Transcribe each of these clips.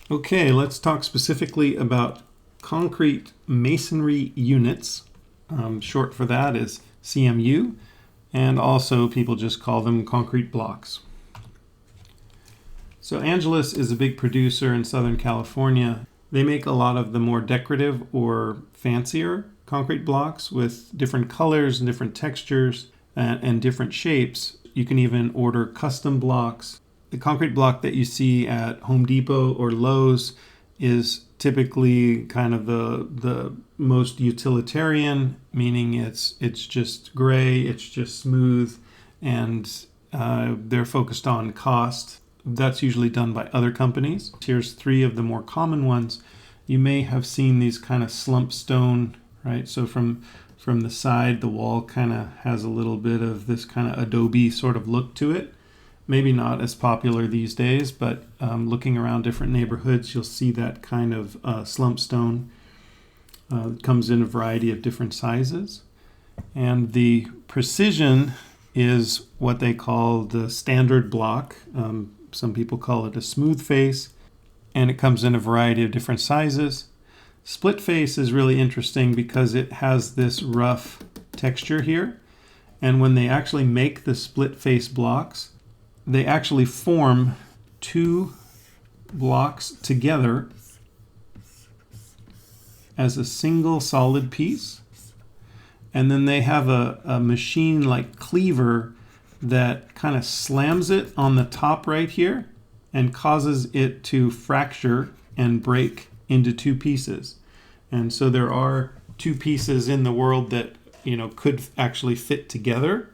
Okay, let's talk specifically about concrete masonry units. Short for that is CMU, and also people just call them concrete blocks. So Angeles is a big producer in Southern California. They make a lot of the more decorative or fancier concrete blocks with different colors and different textures and different shapes. You can even order custom blocks. The concrete block that you see at Home Depot or Lowe's is typically kind of the most utilitarian, meaning it's just gray, it's just smooth, and they're focused on cost. That's usually done by other companies. Here's three of the more common ones. You may have seen these kind of slump stone, right? So from the side, the wall kind of has a little bit of this kind of adobe sort of look to it. Maybe not as popular these days, but looking around different neighborhoods, you'll see that kind of slump stone. It comes in a variety of different sizes. And the precision is what they call the standard block. Some people call it a smooth face, and it comes in a variety of different sizes. Split face is really interesting because it has this rough texture here. And when they actually make the split face blocks, they actually form two blocks together as a single solid piece. And then they have a machine like cleaver that kind of slams it on the top right here and causes it to fracture and break into two pieces. And so there are two pieces in the world that could actually fit together.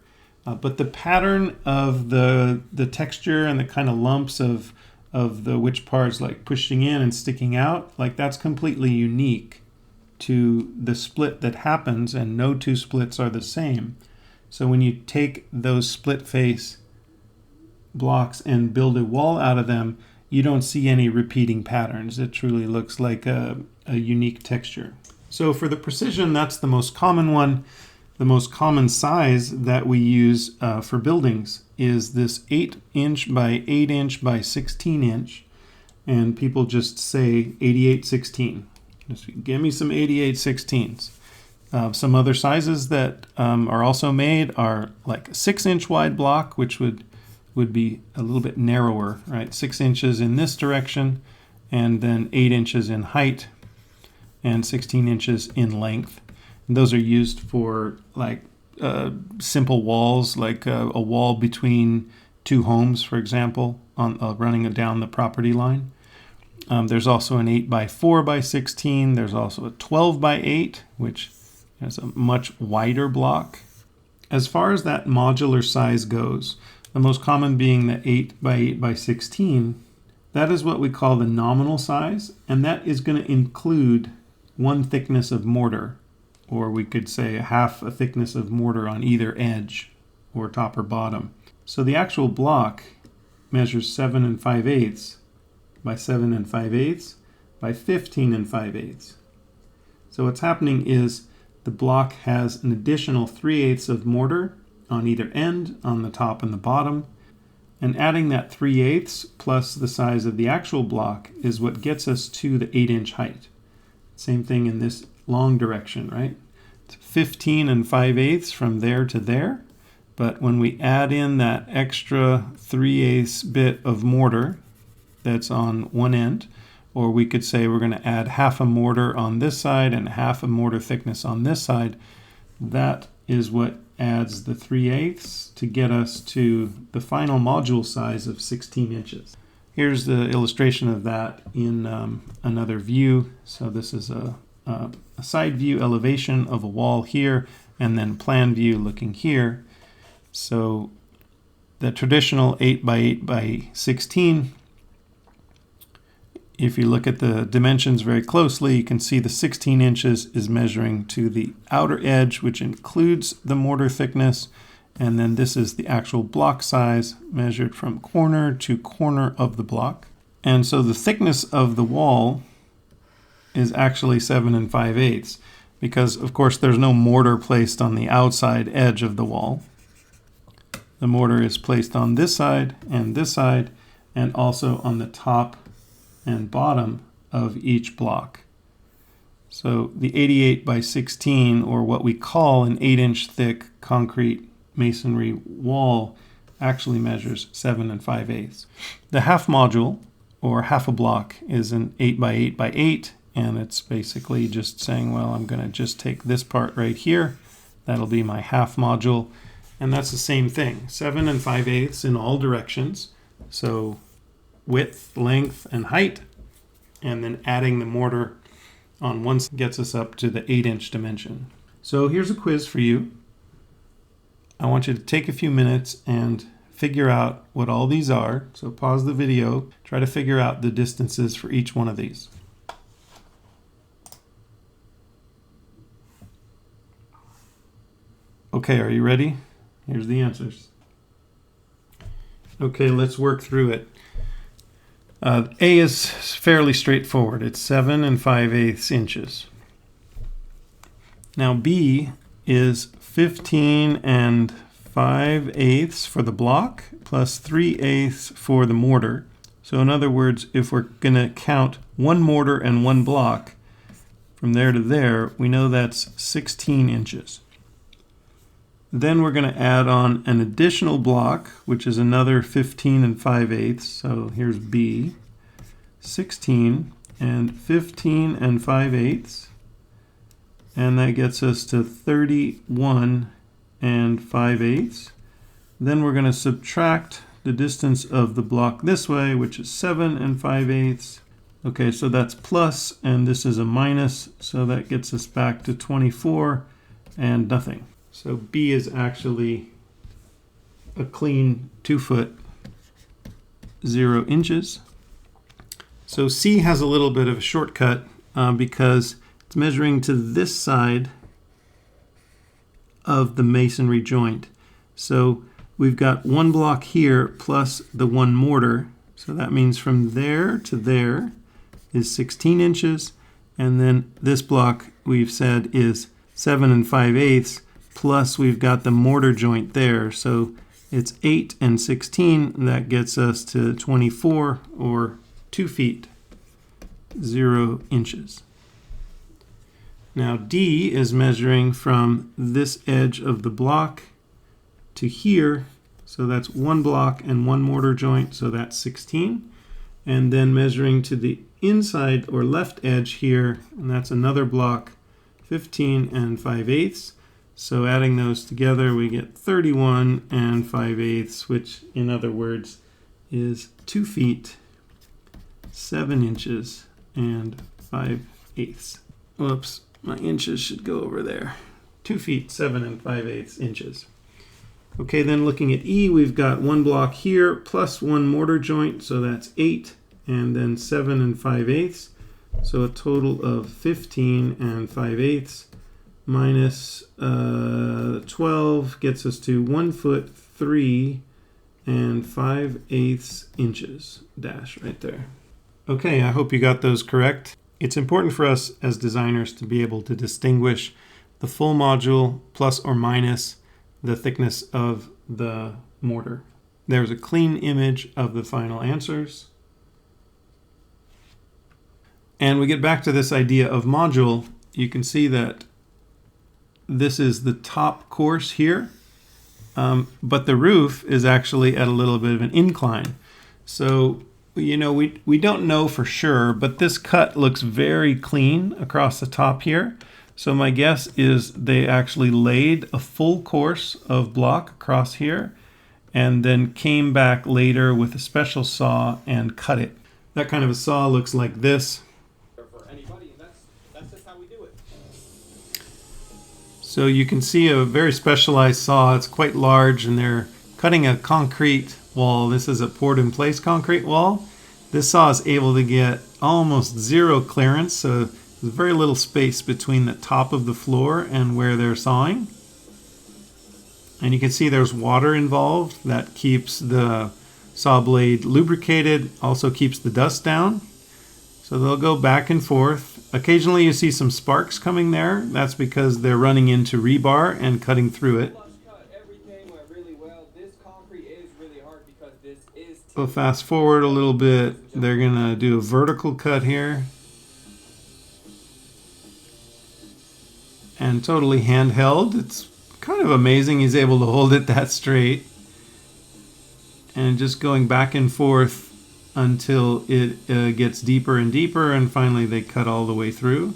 But the pattern of the texture and the kind of lumps of the which parts like pushing in and sticking out, like that's completely unique to the split that happens, and no two splits are the same. So when you take those split face blocks and build a wall out of them, you don't see any repeating patterns. It truly looks like a unique texture. So for the precision, that's the most common one. The most common size that we use for buildings is this 8-inch by 8-inch by 16-inch, and people just say 88/16. Just give me some 88/16s. Some other sizes that are also made are like a 6-inch wide block, which would be a little bit narrower, right? 6 inches in this direction, and then 8 inches in height, and 16 inches in length. And those are used for like simple walls, like a wall between two homes, for example, on running down the property line. There's also an 8 by 4 by 16. There's also a 12 by 8, which is a much wider block. As far as that modular size goes, the most common being the 8 by 8 by 16, that is what we call the nominal size, and that is going to include one thickness of mortar, or we could say half a thickness of mortar on either edge, or top or bottom. So the actual block measures 7 5/8 by 7 5/8 by 15 5/8. So what's happening is the block has an additional 3/8 of mortar on either end, on the top and the bottom, and adding that 3/8 plus the size of the actual block is what gets us to the 8-inch height. Same thing in this long direction, right? It's 15 5/8 from there to there, but when we add in that extra 3/8 bit of mortar that's on one end, or we could say we're going to add half a mortar on this side and half a mortar thickness on this side, that is what adds the 3/8 to get us to the final module size of 16 inches. Here's the illustration of that in another view. So this is a side view elevation of a wall here, and then plan view looking here. So the traditional 8 by 8 by 16, if you look at the dimensions very closely, you can see the 16 inches is measuring to the outer edge, which includes the mortar thickness. And then this is the actual block size measured from corner to corner of the block. And so the thickness of the wall is actually 7 5/8, because of course there's no mortar placed on the outside edge of the wall. The mortar is placed on this side, and also on the top and bottom of each block. So the 88 by 16, or what we call an 8-inch thick concrete masonry wall, actually measures 7 5/8. The half module, or half a block, is an 8 by 8 by 8, and it's basically just saying, well, I'm going to just take this part right here. That'll be my half module, and that's the same thing, 7 5/8 in all directions. So width, length, and height, and then adding the mortar on one side gets us up to the 8-inch dimension. So here's a quiz for you. I want you to take a few minutes and figure out what all these are. So pause the video, try to figure out the distances for each one of these. Okay, are you ready? Here's the answers. Okay, let's work through it. A is fairly straightforward. It's 7 5/8 inches. Now B is 15 5/8 for the block plus 3/8 for the mortar. So in other words, if we're going to count one mortar and one block from there to there, we know that's 16 inches. Then we're going to add on an additional block, which is another 15 5/8. So here's B, 16 and 15 5/8. And that gets us to 31 5/8. Then we're going to subtract the distance of the block this way, which is 7 5/8. Okay, so that's plus, and this is a minus, so that gets us back to 24 and nothing. So B is actually a clean 2 foot 0 inches. So C has a little bit of a shortcut because it's measuring to this side of the masonry joint. So we've got one block here plus the one mortar. So that means from there to there is 16 inches. And then this block we've said is 7 5/8. Plus we've got the mortar joint there, so it's 8 and 16. That gets us to 24, or 2 feet 0 inches. Now D is measuring from this edge of the block to here, so that's one block and one mortar joint, so that's 16. And then measuring to the inside or left edge here, and that's another block, 15 5/8. So adding those together, we get 31 5/8, which in other words is 2 feet 7 inches and 5/8. Whoops, my inches should go over there. 2 feet 7 5/8 inches. Okay, then looking at E, we've got one block here plus one mortar joint, so that's 8, and then 7 5/8. So a total of 15 5/8. Minus 12 gets us to 1 foot 3 5/8 inches. Dash right there. Okay, I hope you got those correct. It's important for us as designers to be able to distinguish the full module plus or minus the thickness of the mortar. There's a clean image of the final answers. And we get back to this idea of module. You can see that this is the top course here, but the roof is actually at a little bit of an incline. So, you know, we don't know for sure, but this cut looks very clean across the top here. So my guess is they actually laid a full course of block across here and then came back later with a special saw and cut it. That kind of a saw looks like this. So you can see a very specialized saw. It's quite large, and they're cutting a concrete wall. This is a poured-in-place concrete wall. This saw is able to get almost zero clearance, so there's very little space between the top of the floor and where they're sawing. And you can see there's water involved that keeps the saw blade lubricated, also keeps the dust down. So they'll go back and forth. Occasionally you see some sparks coming there. That's because they're running into rebar and cutting through it. Everything went really well. This concrete is really hard because this is We'll fast forward a little bit. They're gonna do a vertical cut here. And totally handheld. It's kind of amazing he's able to hold it that straight. And just going back and forth until it gets deeper and deeper, and finally they cut all the way through.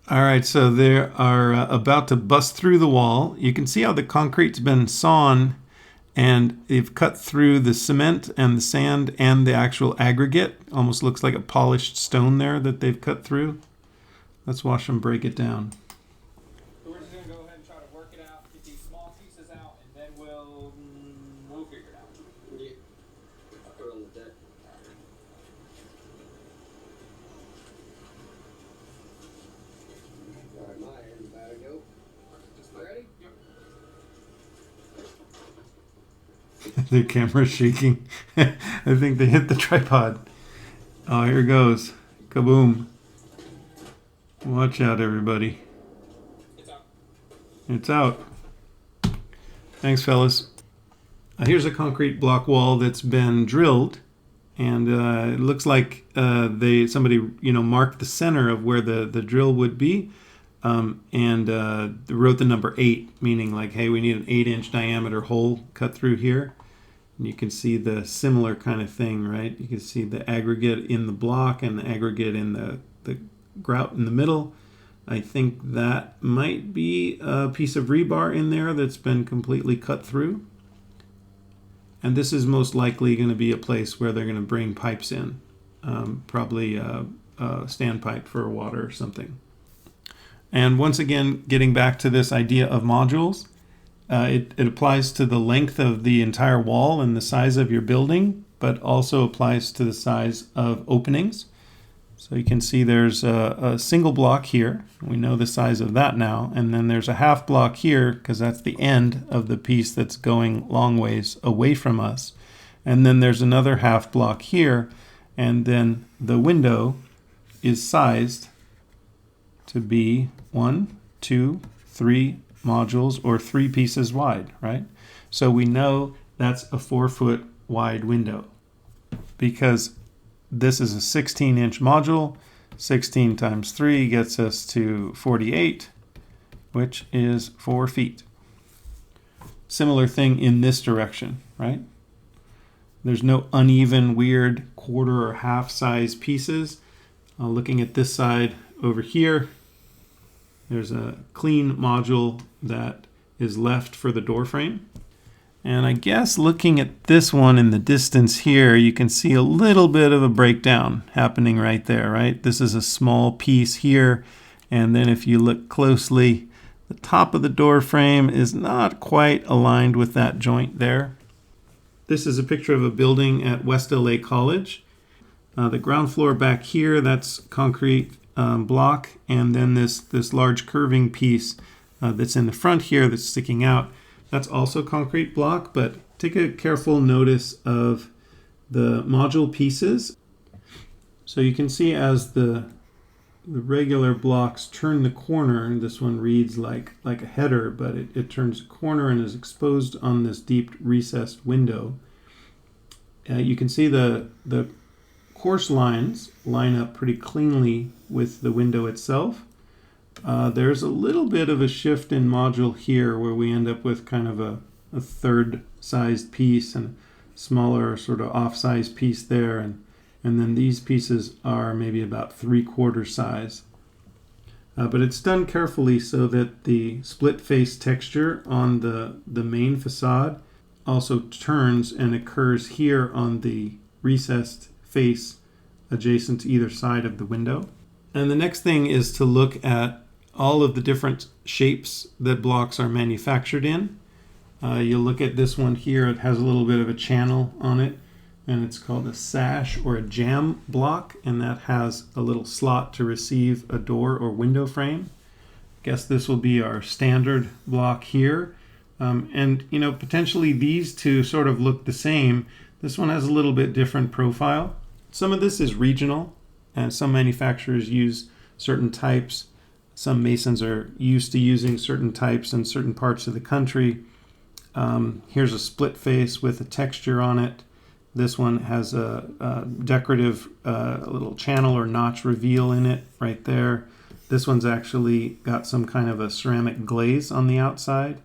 All right, so they are about to bust through the wall. You can see how the concrete's been sawn, and they've cut through the cement and the sand and the actual aggregate. Almost looks like a polished stone there that they've cut through. Let's watch them break it down. So we're just going to go ahead and try to work it out, get these small pieces out, and then we'll figure it out. Yeah. I'll throw it on the deck. All right, my end about to go. Just ready? Yep. The camera's shaking. I think they hit the tripod. Oh, here it goes. Kaboom. Watch out, everybody. It's out. It's out. Thanks, fellas. Here's a concrete block wall that's been drilled, and it looks like somebody marked the center of where the drill would be, and wrote the number 8, meaning like, hey, we need an 8-inch diameter hole cut through here. And you can see the similar kind of thing, right? You can see the aggregate in the block and the aggregate in the grout in the middle. I think that might be a piece of rebar in there that's been completely cut through. And this is most likely going to be a place where they're going to bring pipes in, probably a standpipe for water or something. And once again, getting back to this idea of modules, it applies to the length of the entire wall and the size of your building, but also applies to the size of openings. So you can see there's a single block here. We know the size of that now. And then there's a half block here because that's the end of the piece that's going long ways away from us. And then there's another half block here. And then the window is sized to be 1, 2, 3 modules or 3 pieces wide, right? So we know that's a 4-foot wide window because this is a 16-inch module. 16 times 3 gets us to 48, which is 4 feet. Similar thing in this direction, right? There's no uneven, weird quarter or half size pieces. Looking at this side over here, there's a clean module that is left for the door frame. And I guess looking at this one in the distance here, you can see a little bit of a breakdown happening right there, right? This is a small piece here. And then if you look closely, the top of the door frame is not quite aligned with that joint there. This is a picture of a building at West LA College. The ground floor back here, that's concrete block. And then this large curving piece that's in the front here that's sticking out. That's also concrete block, but take a careful notice of the module pieces. So you can see as the regular blocks turn the corner, this one reads like a header, but it turns a corner and is exposed on this deep recessed window. You can see the course lines line up pretty cleanly with the window itself. There's a little bit of a shift in module here where we end up with kind of a third sized piece and smaller sort of off-size piece there. And then these pieces are maybe about 3/4 size. But it's done carefully so that the split face texture on the main facade also turns and occurs here on the recessed face adjacent to either side of the window. And the next thing is to look at all of the different shapes that blocks are manufactured in. You'll look at this one here. It has a little bit of a channel on it, and it's called a sash or a jamb block, and that has a little slot to receive a door or window frame. Guess this will be our standard block here. And potentially these two sort of look the same. This one has a little bit different profile. Some of this is regional. and some manufacturers use certain types. Some masons are used to using certain types in certain parts of the country. Here's a split face with a texture on it. This one has a decorative little channel or notch reveal in it right there. This one's actually got some kind of a ceramic glaze on the outside.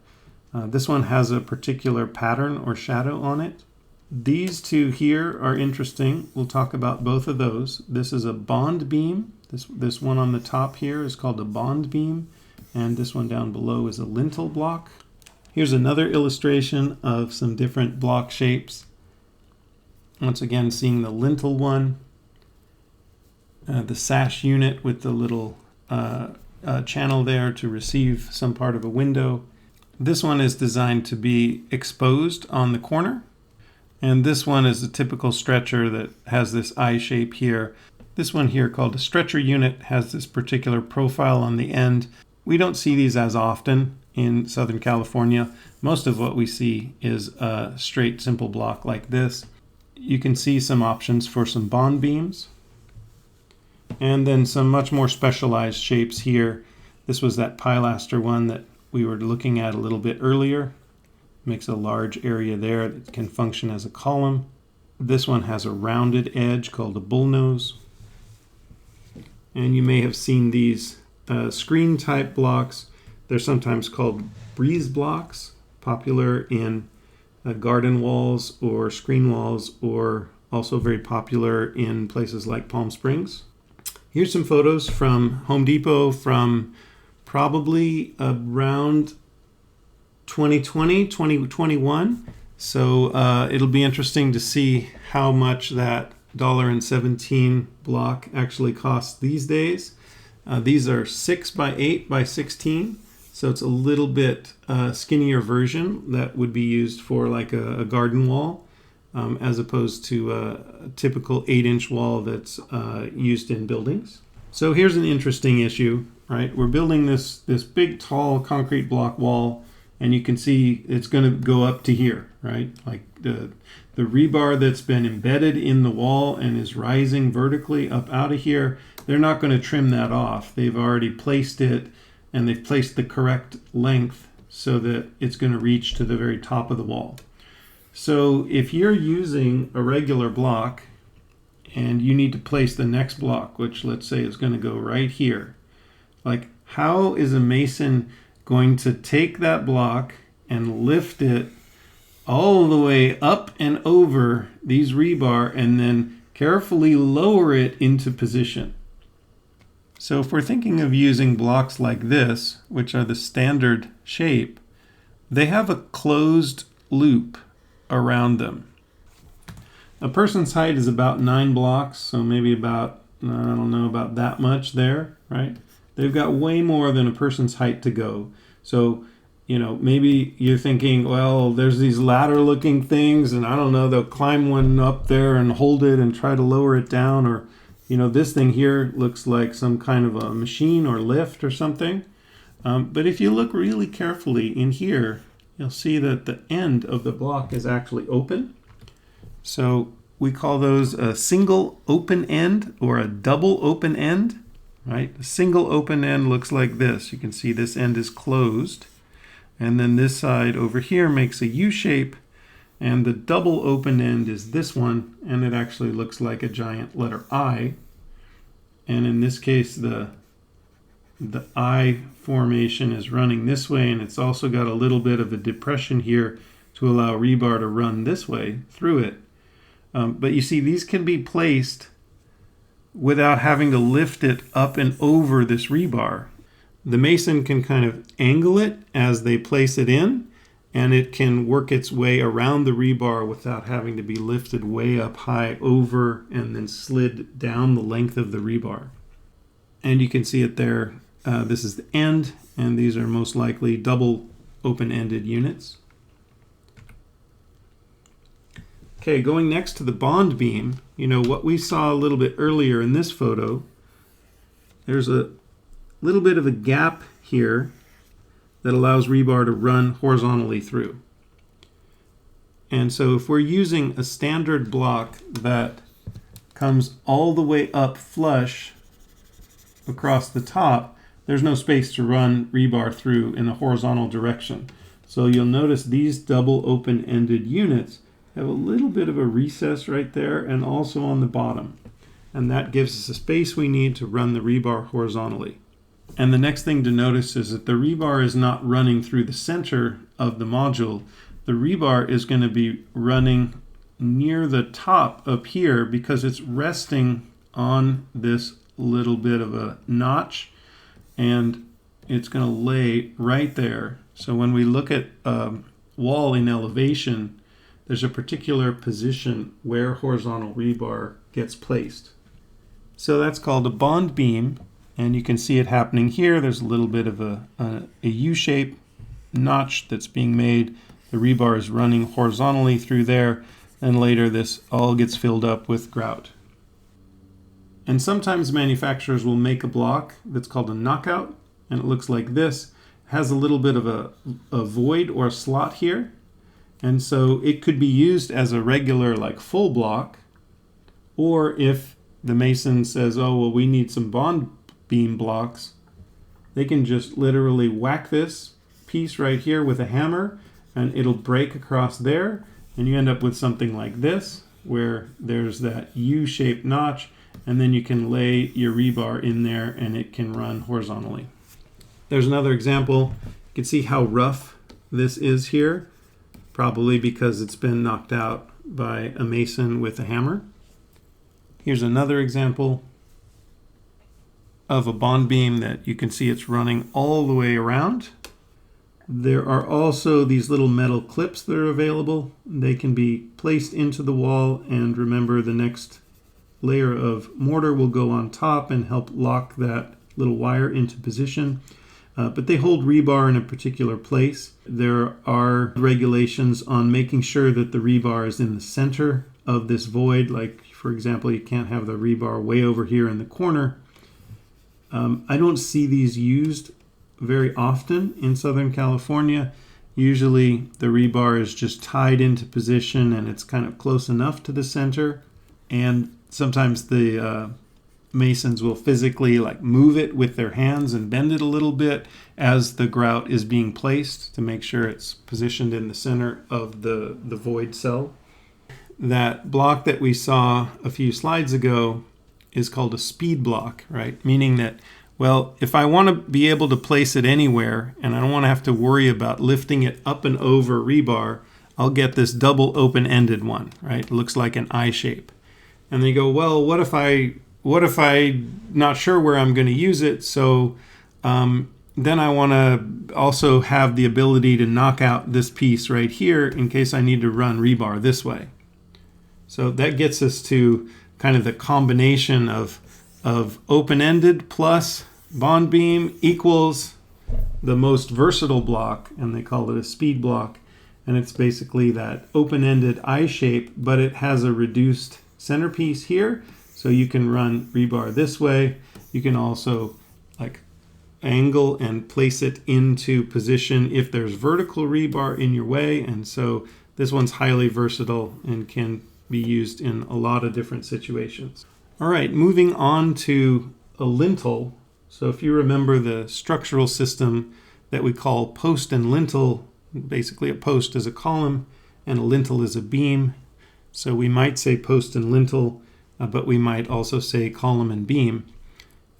This one has a particular pattern or shadow on it. These two here are interesting. We'll talk about both of those. This is a bond beam. This one on the top here is called a bond beam, and this one down below is a lintel block. Here's another illustration of some different block shapes. Once again, seeing the lintel one, the sash unit with the little channel there to receive some part of a window. This one is designed to be exposed on the corner. And this one is a typical stretcher that has this eye shape here. This one here, called a stretcher unit, has this particular profile on the end. We don't see these as often in Southern California. Most of what we see is a straight, simple block like this. You can see some options for some bond beams. And then some much more specialized shapes here. This was that pilaster one that we were looking at a little bit earlier. Makes a large area there that can function as a column. This one has a rounded edge called a bullnose. And you may have seen these screen type blocks. They're sometimes called breeze blocks, popular in garden walls or screen walls, or also very popular in places like Palm Springs. Here's some photos from Home Depot from probably around 2020, 2021. So it'll be interesting to see how much that $1.17 block actually costs these days. These are 6 by 8 by 16. So it's a little bit skinnier version that would be used for like a garden wall, as opposed to a typical 8-inch wall that's used in buildings. So here's an interesting issue, right? We're building this big, tall concrete block wall, and you can see it's going to go up to here, right? Like the rebar that's been embedded in the wall and is rising vertically up out of here, they're not going to trim that off. They've already placed it, and they've placed the correct length so that it's going to reach to the very top of the wall. So if you're using a regular block and you need to place the next block, which let's say is going to go right here, like how is a mason going to take that block and lift it all the way up and over these rebar and then carefully lower it into position? So if we're thinking of using blocks like this, which are the standard shape, they have a closed loop around them. A person's height is about 9 blocks, so maybe about, I don't know, about that much there, right? They've got way more than a person's height to go. So, maybe you're thinking, well, there's these ladder-looking things, and I don't know, they'll climb one up there and hold it and try to lower it down, or, this thing here looks like some kind of a machine or lift or something. But if you look really carefully in here, you'll see that the end of the block is actually open. So we call those a single open end or a double open end, right? A single open end looks like this. You can see this end is closed. And then this side over here makes a U shape. And the double open end is this one, and it actually looks like a giant letter I. And in this case, the I formation is running this way, and it's also got a little bit of a depression here to allow rebar to run this way through it. But you see, these can be placed without having to lift it up and over this rebar. The mason can kind of angle it as they place it in, and it can work its way around the rebar without having to be lifted way up high over and then slid down the length of the rebar. And you can see it there. This is the end, and these are most likely double open-ended units. Okay, going next to the bond beam, what we saw a little bit earlier in this photo, there's a little bit of a gap here that allows rebar to run horizontally through. And so if we're using a standard block that comes all the way up flush across the top, there's no space to run rebar through in a horizontal direction. So you'll notice these double open-ended units have a little bit of a recess right there and also on the bottom. And that gives us the space we need to run the rebar horizontally. And the next thing to notice is that the rebar is not running through the center of the module. The rebar is going to be running near the top up here because it's resting on this little bit of a notch, and it's going to lay right there. So when we look at a wall in elevation, there's a particular position where horizontal rebar gets placed. So that's called a bond beam, and you can see it happening here. There's a little bit of a U-shape notch that's being made. The rebar is running horizontally through there, and later this all gets filled up with grout. And sometimes manufacturers will make a block that's called a knockout, and it looks like this. It has a little bit of a void or a slot here, and so it could be used as a regular like full block, or if the mason says, oh well, we need some bond beam blocks, they can just literally whack this piece right here with a hammer and it'll break across there, and you end up with something like this where there's that U-shaped notch, and then you can lay your rebar in there and it can run horizontally. There's another example. You can see how rough this is here, probably because it's been knocked out by a mason with a hammer. Here's another example of a bond beam that you can see it's running all the way around. There are also these little metal clips that are available. They can be placed into the wall, and remember the next layer of mortar will go on top and help lock that little wire into position. But they hold rebar in a particular place. There are regulations on making sure that the rebar is in the center of this void. Like, for example, you can't have the rebar way over here in the corner. I don't see these used very often in Southern California. Usually the rebar is just tied into position and it's kind of close enough to the center. And sometimes the masons will physically like move it with their hands and bend it a little bit as the grout is being placed to make sure it's positioned in the center of the void cell. That block that we saw a few slides ago is called a speed block, right? Meaning that, well, if I want to be able to place it anywhere and I don't want to have to worry about lifting it up and over rebar, I'll get this double open-ended one, right? It looks like an I shape. And they go, well, what if I'm not sure where I'm going to use it? So then I want to also have the ability to knock out this piece right here in case I need to run rebar this way. So that gets us to kind of the combination of open-ended plus bond beam equals the most versatile block, and they call it a speed block. And it's basically that open-ended I shape, but it has a reduced centerpiece here, so you can run rebar this way. You can also like angle and place it into position if there's vertical rebar in your way, and so this one's highly versatile and can be used in a lot of different situations. All right, moving on to a lintel. So if you remember the structural system that we call post and lintel, basically a post is a column and a lintel is a beam. So we might say post and lintel, but we might also say column and beam.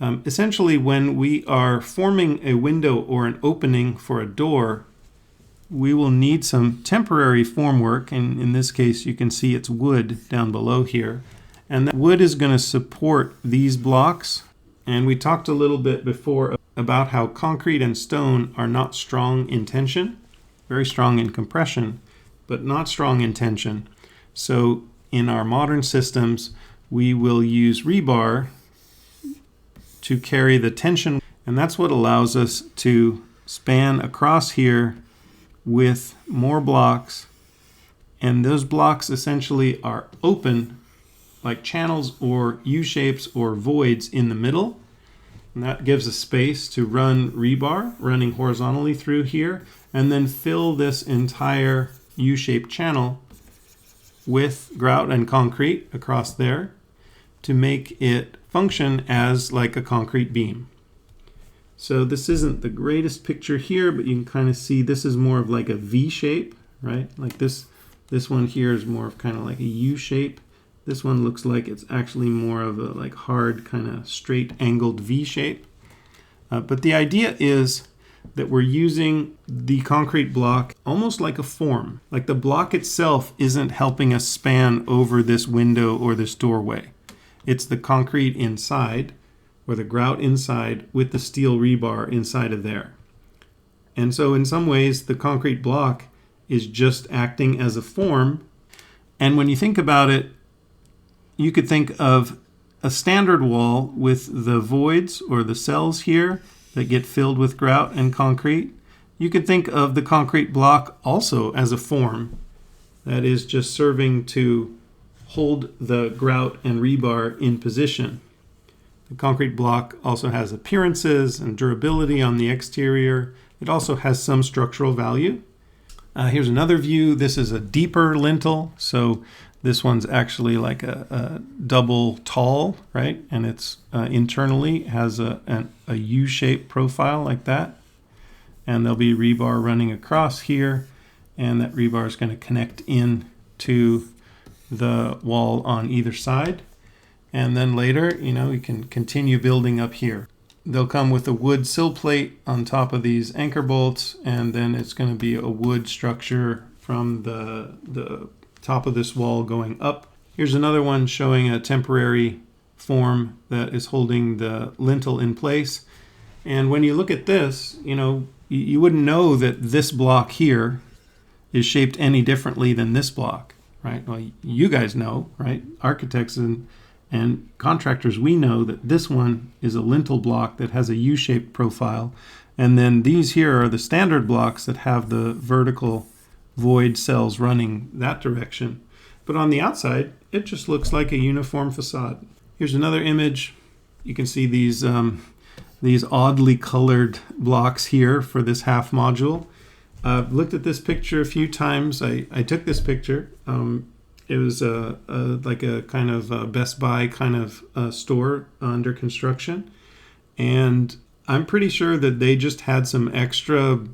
Essentially, when we are forming a window or an opening for a door, we will need some temporary formwork, and in this case you can see it's wood down below here. And that wood is going to support these blocks. And we talked a little bit before about how concrete and stone are not strong in tension, very strong in compression, but not strong in tension. So in our modern systems, we will use rebar to carry the tension, and that's what allows us to span across here with more blocks, and those blocks essentially are open like channels or U-shapes or voids in the middle, and that gives us space to run rebar running horizontally through here and then fill this entire U-shaped channel with grout and concrete across there. to make it function as like a concrete beam. So this isn't the greatest picture here, but you can kind of see this is more of like a V shape, right? Like this one here is more of kind of like a U shape. This one looks like it's actually more of a like hard kind of straight angled V shape. But the idea is that we're using the concrete block almost like a form. Like the block itself isn't helping us span over this window or this doorway. It's the concrete inside, or the grout inside, with the steel rebar inside of there. And so in some ways, the concrete block is just acting as a form. And when you think about it, you could think of a standard wall with the voids or the cells here that get filled with grout and concrete. You could think of the concrete block also as a form that is just serving to hold the grout and rebar in position. The concrete block also has appearances and durability on the exterior. It also has some structural value. Here's another view. This is a deeper lintel. So this one's actually like a double tall, right? And it's internally has a U-shaped profile like that. And there'll be rebar running across here. And that rebar is going to connect in to the wall on either side. And then later, you can continue building up here. They'll come with a wood sill plate on top of these anchor bolts, and then it's going to be a wood structure from the top of this wall going up. Here's another one showing a temporary form that is holding the lintel in place. And when you look at this, you wouldn't know that this block here is shaped any differently than this block, right? Well, you guys know, right? Architects and contractors, we know that this one is a lintel block that has a U-shaped profile. And then these here are the standard blocks that have the vertical void cells running that direction. But on the outside, it just looks like a uniform facade. Here's another image. You can see these oddly colored blocks here for this half module. I've looked at this picture a few times. I took this picture. It was like a kind of Best Buy kind of store under construction. And I'm pretty sure that they just had some extra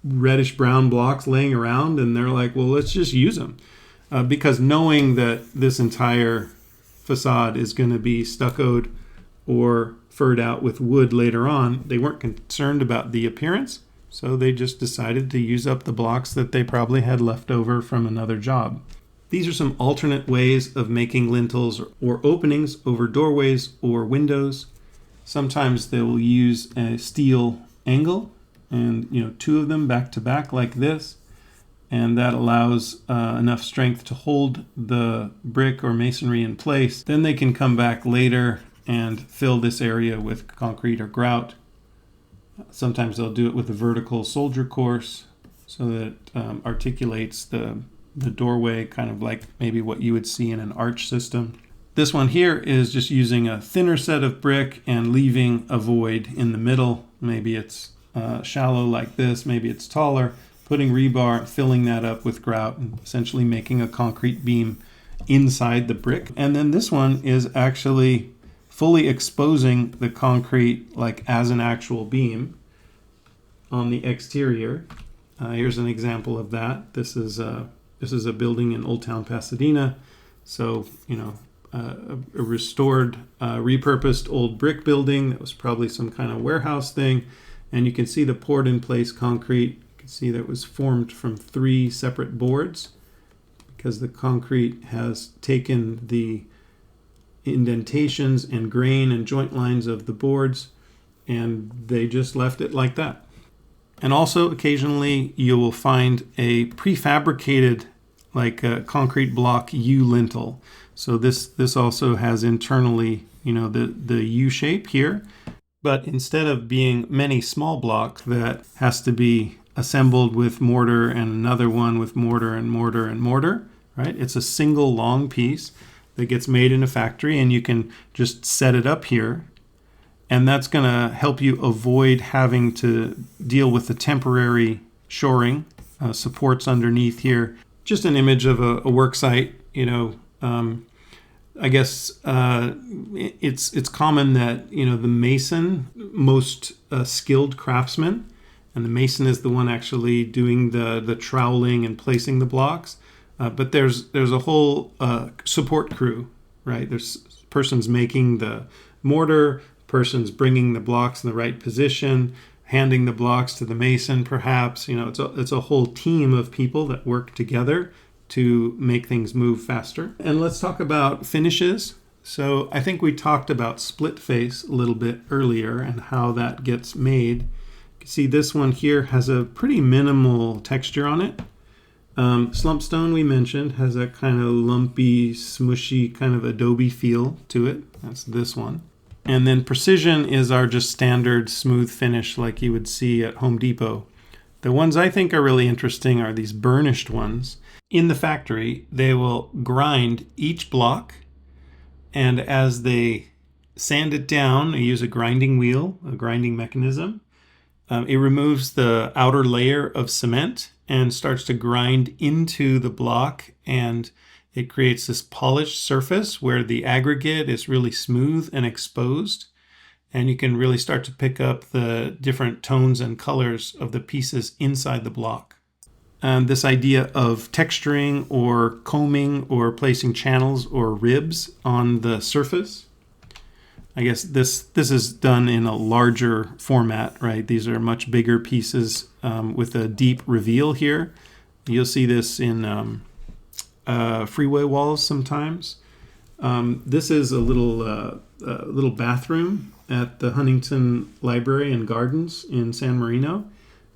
reddish brown blocks laying around, and they're like, well, let's just use them. Because knowing that this entire facade is going to be stuccoed or furred out with wood later on, they weren't concerned about the appearance. So they just decided to use up the blocks that they probably had left over from another job. These are some alternate ways of making lintels or openings over doorways or windows. Sometimes they will use a steel angle and two of them back to back like this, and that allows enough strength to hold the brick or masonry in place. Then they can come back later and fill this area with concrete or grout. Sometimes they'll do it with a vertical soldier course so that it articulates the doorway, kind of like maybe what you would see in an arch system. This one here is just using a thinner set of brick and leaving a void in the middle. Maybe it's shallow like this, maybe it's taller, putting rebar, filling that up with grout, and essentially making a concrete beam inside the brick. And then this one is actually fully exposing the concrete like as an actual beam on the exterior. Here's an example of that. This is a building in Old Town Pasadena. So, a restored, repurposed old brick building that was probably some kind of warehouse thing. And you can see the poured in place concrete. You can see that it was formed from 3 separate boards because the concrete has taken the indentations and grain and joint lines of the boards, and they just left it like that. And also occasionally you will find a prefabricated like a concrete block U lintel. So this also has internally, the U shape here, but instead of being many small blocks that has to be assembled with mortar and another one with mortar and mortar and mortar, right? It's a single long piece that gets made in a factory, and you can just set it up here. And that's going to help you avoid having to deal with the temporary shoring, supports underneath here. Just an image of a work site. I guess it's common that the mason, most skilled craftsman, and the mason is the one actually doing the troweling and placing the blocks. But there's a whole support crew, right? There's persons making the mortar, persons bringing the blocks in the right position, handing the blocks to the mason, perhaps. It's a whole team of people that work together to make things move faster. And let's talk about finishes. So I think we talked about split face a little bit earlier and how that gets made. You can see this one here has a pretty minimal texture on it. Slump stone, we mentioned, has a kind of lumpy, smushy kind of adobe feel to it. That's this one. And then precision is our just standard smooth finish like you would see at Home Depot. The ones I think are really interesting are these burnished ones. In the factory, they will grind each block, and as they sand it down, they use a grinding wheel, a grinding mechanism. It removes the outer layer of cement and starts to grind into the block, and it creates this polished surface where the aggregate is really smooth and exposed, and you can really start to pick up the different tones and colors of the pieces inside the block. And this idea of texturing or combing or placing channels or ribs on the surface, I guess this is done in a larger format, right? These are much bigger pieces with a deep reveal here. You'll see this in freeway walls sometimes. This is a little bathroom at the Huntington Library and Gardens in San Marino.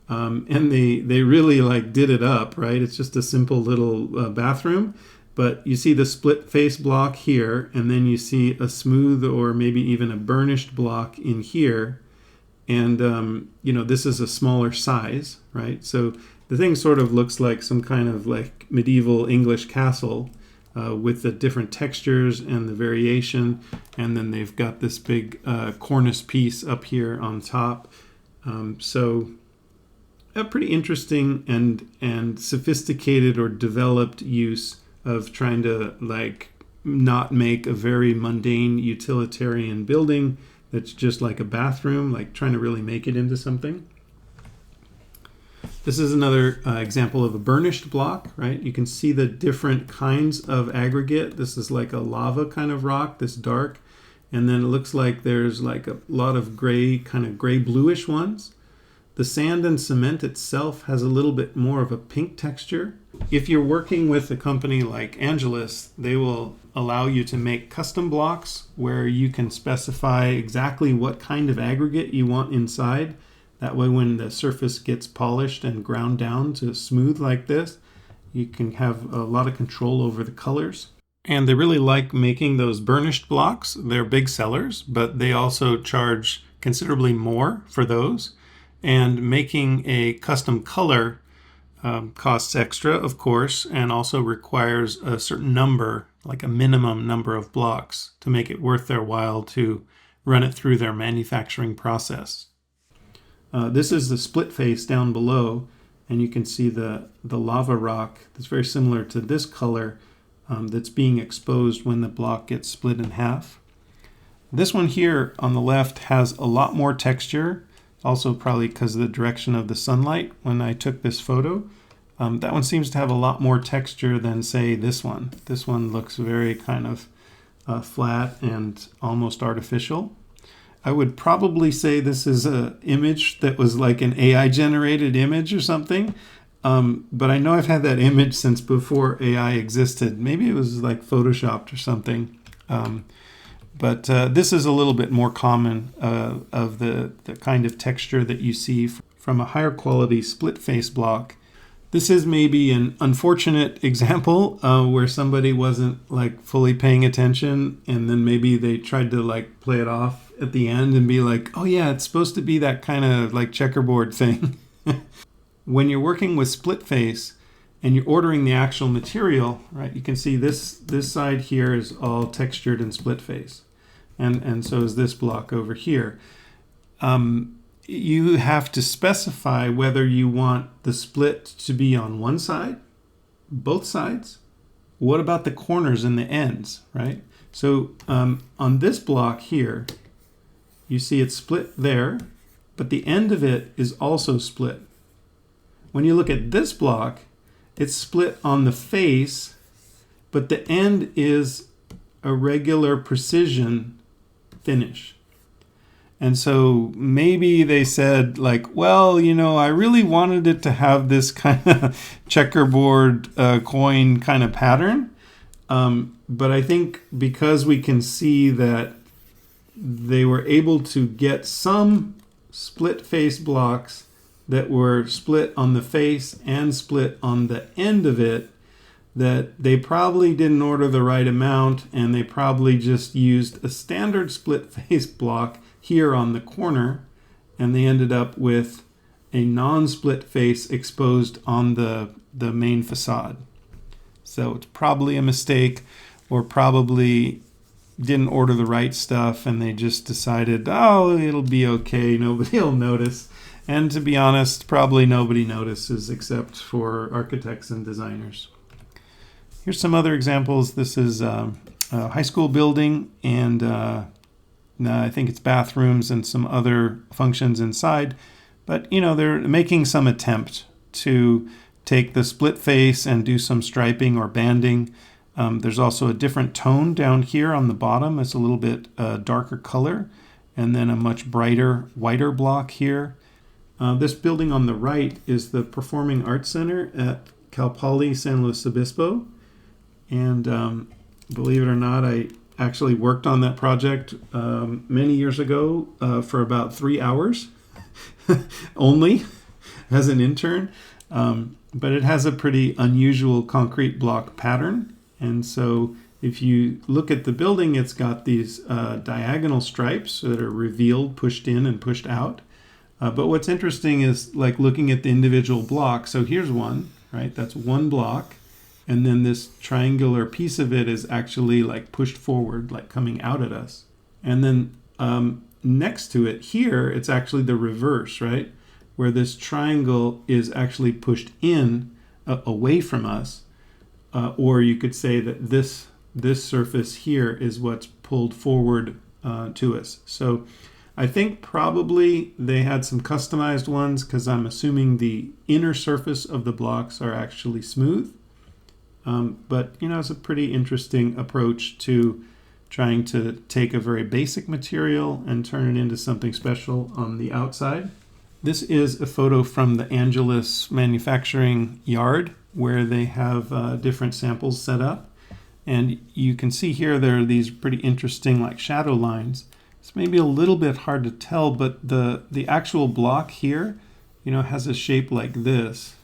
And they really did it up, right? It's just a simple little bathroom, but you see the split face block here, and then you see a smooth or maybe even a burnished block in here. And, this is a smaller size, right? So the thing sort of looks like some kind of medieval English castle with the different textures and the variation. And then they've got this big cornice piece up here on top. So a pretty interesting and sophisticated or developed use of trying to not make a very mundane utilitarian building that's just like a bathroom, trying to really make it into something. This is another example of a burnished block, right? You can see the different kinds of aggregate. This is like a lava kind of rock, this dark, and then it looks like there's a lot of gray, kind of gray bluish ones. The sand and cement itself has a little bit more of a pink texture. If you're working with a company like Angelus, they will allow you to make custom blocks where you can specify exactly what kind of aggregate you want inside. That way when the surface gets polished and ground down to smooth like this, you can have a lot of control over the colors. And they really like making those burnished blocks. They're big sellers, but they also charge considerably more for those. And making a custom color costs extra, of course, and also requires a certain number, like a minimum number of blocks, to make it worth their while to run it through their manufacturing process. This is the split face down below, and you can see the lava rock that's very similar to this color that's being exposed when the block gets split in half. This one here on the left has a lot more texture. Also probably because of the direction of the sunlight when I took this photo. That one seems to have a lot more texture than, say, this one. This one looks very kind of flat and almost artificial. I would probably say this is an image that was like an AI-generated image or something. But I know I've had that image since before AI existed. Maybe it was Photoshopped or something. But this is a little bit more common of the kind of texture that you see from a higher quality split face block. This is maybe an unfortunate example where somebody wasn't fully paying attention, and then maybe they tried to play it off at the end and be like, oh yeah, it's supposed to be that kind of checkerboard thing. When you're working with split face and you're ordering the actual material, right, you can see this side here is all textured in split face. And so is this block over here. You have to specify whether you want the split to be on one side, both sides. What about the corners and the ends, right? So on this block here, you see it's split there, but the end of it is also split. When you look at this block, it's split on the face, but the end is a regular precision finish. And so maybe they said like, well, I really wanted it to have this kind of checkerboard coin kind of pattern. But I think because we can see that they were able to get some split face blocks that were split on the face and split on the end of it, that they probably didn't order the right amount, and they probably just used a standard split face block here on the corner, and they ended up with a non-split face exposed on the main facade. So it's probably a mistake, or probably didn't order the right stuff and they just decided, oh, it'll be okay, nobody will notice. And to be honest, probably nobody notices except for architects and designers. Here's some other examples. This is a high school building, and I think it's bathrooms and some other functions inside. But, they're making some attempt to take the split face and do some striping or banding. There's also a different tone down here on the bottom. It's a little bit darker color, and then a much brighter, whiter block here. This building on the right is the Performing Arts Center at Cal Poly San Luis Obispo. And believe it or not, I actually worked on that project many years ago for about 3 hours only as an intern. But it has a pretty unusual concrete block pattern. And so if you look at the building, it's got these diagonal stripes that are revealed, pushed in and pushed out. But what's interesting is like looking at the individual blocks. So here's one, right? That's one block. And then this triangular piece of it is actually like pushed forward, like coming out at us. And then next to it here, it's actually the reverse, right? Where this triangle is actually pushed in away from us. Or you could say that this surface here is what's pulled forward to us. So I think probably they had some customized ones, because I'm assuming the inner surface of the blocks are actually smooth. But, it's a pretty interesting approach to trying to take a very basic material and turn it into something special on the outside. This is a photo from the Angelus manufacturing yard, where they have different samples set up. And you can see here there are these pretty interesting like shadow lines. It's maybe a little bit hard to tell, but the actual block here, has a shape like this,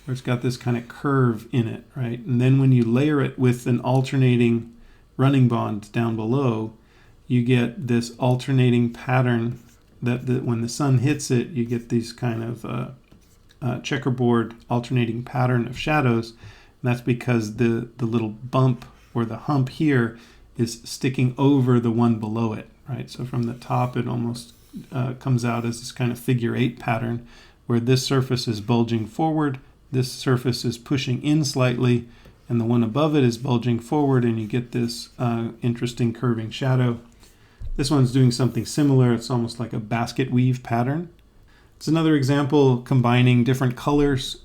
where it's got this kind of curve in it, right? And then when you layer it with an alternating running bond down below, you get this alternating pattern that when the sun hits it, you get these kind of checkerboard alternating pattern of shadows. And that's because the little bump or the hump here is sticking over the one below it, right? So from the top, it almost comes out as this kind of figure 8 pattern, where this surface is bulging forward, this surface is pushing in slightly, and the one above it is bulging forward, and you get this interesting curving shadow. This one's doing something similar. It's almost like a basket weave pattern. It's another example combining different colors.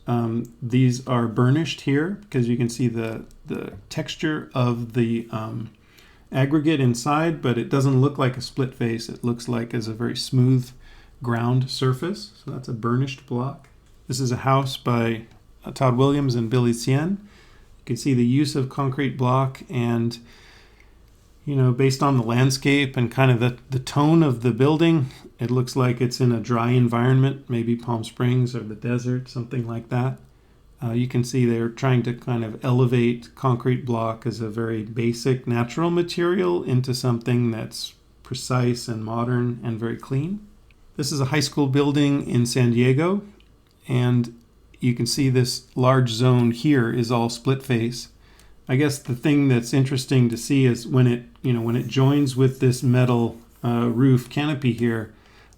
These are burnished here because you can see the texture of the aggregate inside, but it doesn't look like a split face. It looks like as a very smooth ground surface. So that's a burnished block. This is a house by Todd Williams and Billy Sien. You can see the use of concrete block, and based on the landscape and kind of the tone of the building, it looks like it's in a dry environment, maybe Palm Springs or the desert, something like that. You can see they're trying to kind of elevate concrete block as a very basic natural material into something that's precise and modern and very clean. This is a high school building in San Diego, and you can see this large zone here is all split face. I guess the thing that's interesting to see is when it joins with this metal roof canopy here,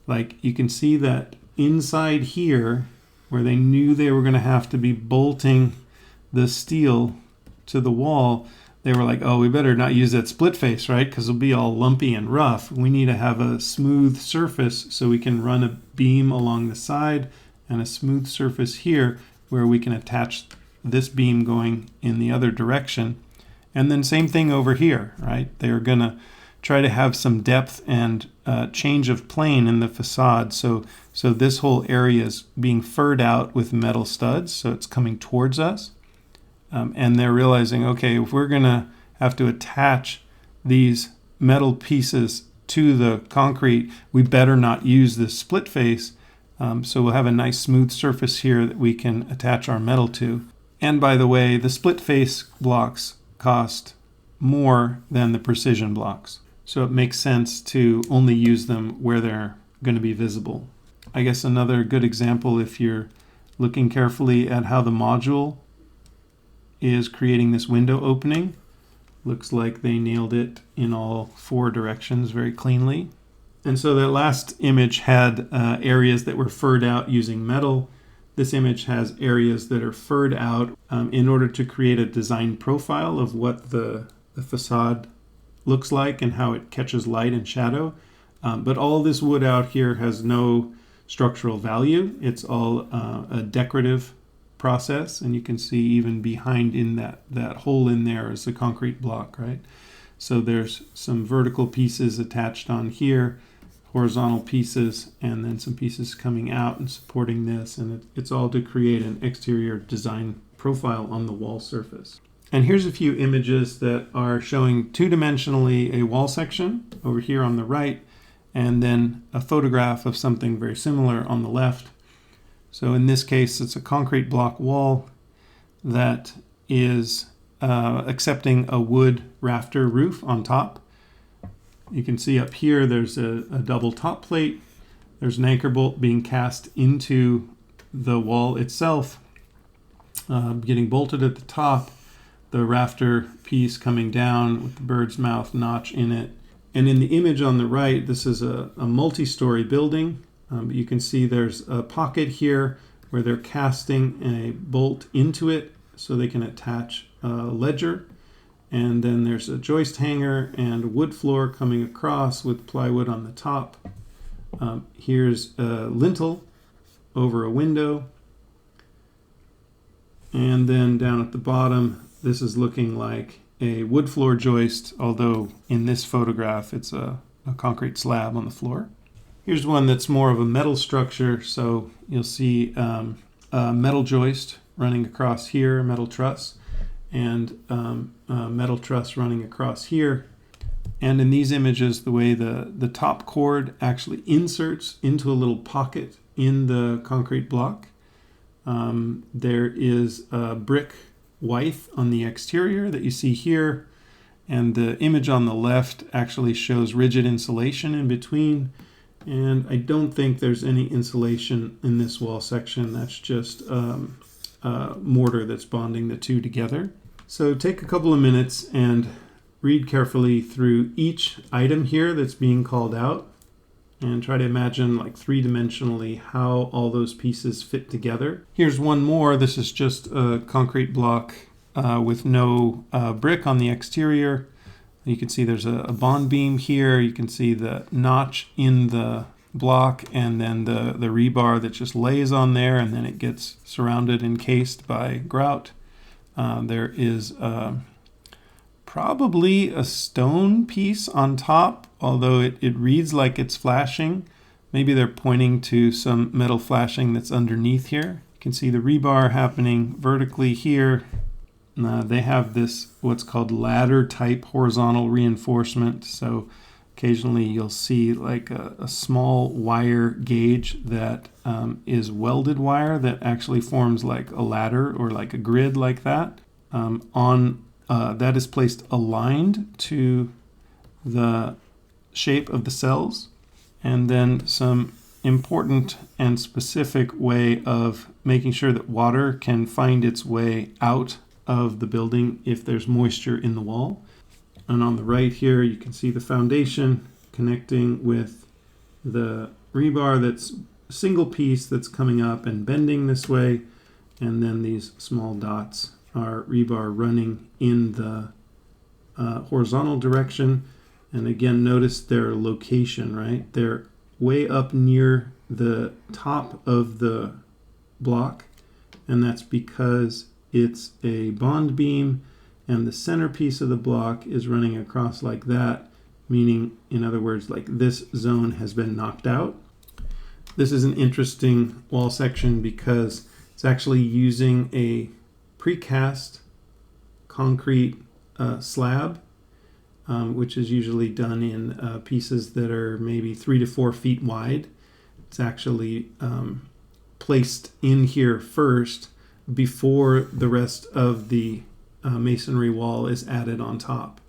like you can see that inside here, where they knew they were going to have to be bolting the steel to the wall, they were like, oh, we better not use that split face, right? Because it'll be all lumpy and rough. We need to have a smooth surface so we can run a beam along the side and a smooth surface here where we can attach this beam going in the other direction. And then same thing over here, right? They're going to try to have some depth and change of plane in the facade. So this whole area is being furred out with metal studs, so it's coming towards us. And they're realizing, okay, if we're going to have to attach these metal pieces to the concrete, we better not use this split face. So we'll have a nice smooth surface here that we can attach our metal to. And by the way, the split face blocks cost more than the precision blocks. So it makes sense to only use them where they're going to be visible. I guess another good example, if you're looking carefully at how the module is creating this window opening, looks like they nailed it in all 4 directions very cleanly. And so that last image had areas that were furred out using metal. This image has areas that are furred out in order to create a design profile of what the facade looks like and how it catches light and shadow. But all this wood out here has no structural value. It's all a decorative process, and you can see even behind in that hole in there is a concrete block, right? So there's some vertical pieces attached on here, horizontal pieces, and then some pieces coming out and supporting this, and it's all to create an exterior design profile on the wall surface. And here's a few images that are showing two-dimensionally a wall section over here on the right, and then a photograph of something very similar on the left. So in this case, it's a concrete block wall that is accepting a wood rafter roof on top. You can see up here there's a double top plate. There's an anchor bolt being cast into the wall itself, getting bolted at the top, the rafter piece coming down with the bird's mouth notch in it. And in the image on the right, this is a multi-story building. You can see there's a pocket here where they're casting a bolt into it so they can attach a ledger. And then there's a joist hanger and wood floor coming across with plywood on the top. Here's a lintel over a window. And then down at the bottom, this is looking like a wood floor joist, although in this photograph it's a concrete slab on the floor. Here's one that's more of a metal structure, so you'll see a metal joist running across here, a metal truss, and a metal truss running across here. And in these images, the way the top cord actually inserts into a little pocket in the concrete block. There is a brick withe on the exterior that you see here, and the image on the left actually shows rigid insulation in between. And I don't think there's any insulation in this wall section. That's just mortar that's bonding the two together. So take a couple of minutes and read carefully through each item here that's being called out and try to imagine, like, three-dimensionally how all those pieces fit together. Here's one more. This is just a concrete block with no brick on the exterior. You can see there's a bond beam here. You can see the notch in the block and then the rebar that just lays on there, and then it gets surrounded, encased by grout. There is probably a stone piece on top, although it reads like it's flashing. Maybe they're pointing to some metal flashing that's underneath here. You can see the rebar happening vertically here. They have this what's called ladder type horizontal reinforcement. So occasionally you'll see like a small wire gauge that is welded wire that actually forms like a ladder or like a grid like that. That is placed aligned to the shape of the cells. And then some important and specific way of making sure that water can find its way out of the building if there's moisture in the wall. And on the right here, you can see the foundation connecting with the rebar that's a single piece that's coming up and bending this way. And then these small dots are rebar running in the horizontal direction. And again, notice their location, right? They're way up near the top of the block, and that's because it's a bond beam and the centerpiece of the block is running across like that, meaning, in other words, like this zone has been knocked out. This is an interesting wall section because it's actually using a precast concrete slab, which is usually done in pieces that are maybe 3 to 4 feet wide. It's actually placed in here first before the rest of the masonry wall is added on top.